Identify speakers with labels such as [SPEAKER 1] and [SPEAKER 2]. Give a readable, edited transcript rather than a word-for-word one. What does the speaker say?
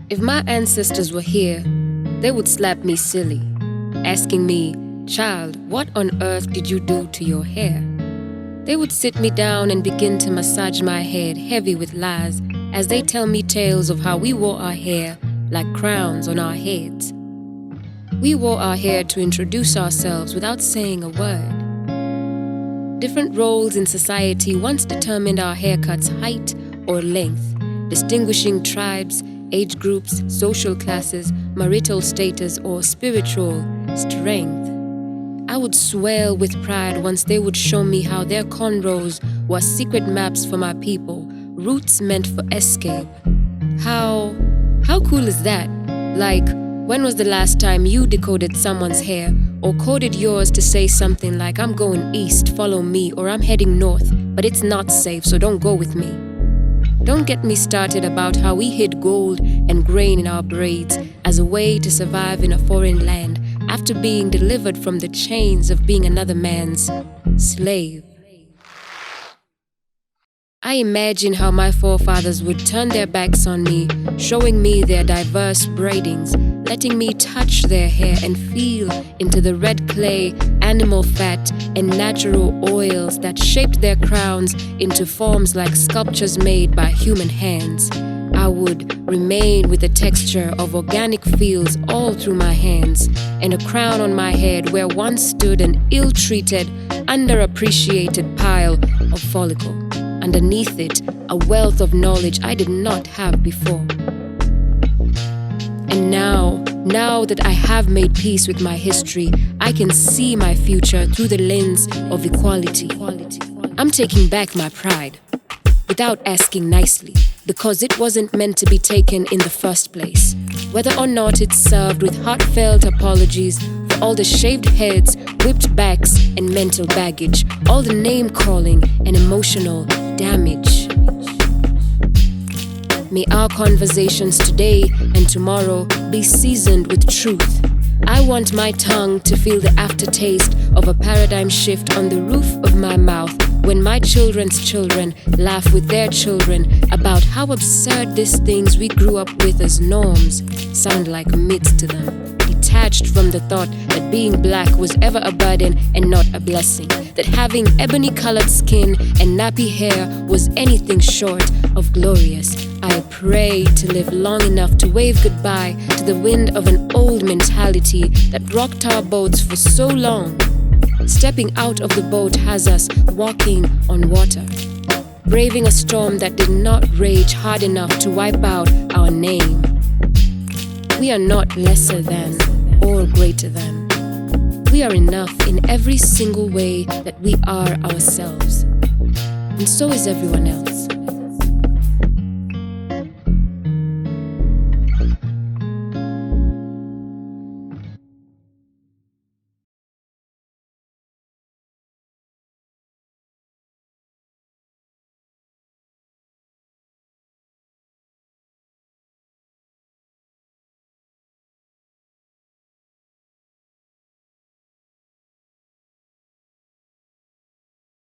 [SPEAKER 1] If my ancestors were here, they would slap me silly, asking me, "Child, what on earth did you do to your hair?" They would sit me down and begin to massage my head heavy with lies as they tell me tales of how we wore our hair like crowns on our heads. We wore our hair to introduce ourselves without saying a word. Different roles in society once determined our haircut's height or length, distinguishing tribes, age groups, social classes, marital status, or spiritual strength. I would swell with pride once they would show me how their cornrows were secret maps for my people, routes meant for escape. How cool is that? Like, when was the last time you decoded someone's hair or coded yours to say something like, "I'm going east, follow me," or "I'm heading north, but it's not safe, so don't go with me"? Don't get me started about how we hid gold and grain in our braids as a way to survive in a foreign land after being delivered from the chains of being another man's slave. I imagine how my forefathers would turn their backs on me, showing me their diverse braidings, letting me touch their hair and feel into the red clay, animal fat, and natural oils that shaped their crowns into forms like sculptures made by human hands. I would remain with the texture of organic fields all through my hands, and a crown on my head where once stood an ill-treated, underappreciated pile of follicle. Underneath it, a wealth of knowledge I did not have before. And now that I have made peace with my history, I can see my future through the lens of equality. I'm taking back my pride, without asking nicely, because it wasn't meant to be taken in the first place. Whether or not it's served with heartfelt apologies for all the shaved heads, whipped backs, and mental baggage, all the name-calling and emotional damage. May our conversations today and tomorrow be seasoned with truth. I want my tongue to feel the aftertaste of a paradigm shift on the roof of my mouth when my children's children laugh with their children about how absurd these things we grew up with as norms sound like myths to them, detached from the thought that being black was ever a burden and not a blessing, that having ebony-colored skin and nappy hair was anything short of glorious. I pray to live long enough to wave goodbye to the wind of an old mentality that rocked our boats for so long. Stepping out of the boat has us walking on water, braving a storm that did not rage hard enough to wipe out our name. We are not lesser than or greater than. We are enough in every single way that we are ourselves. And so is everyone else.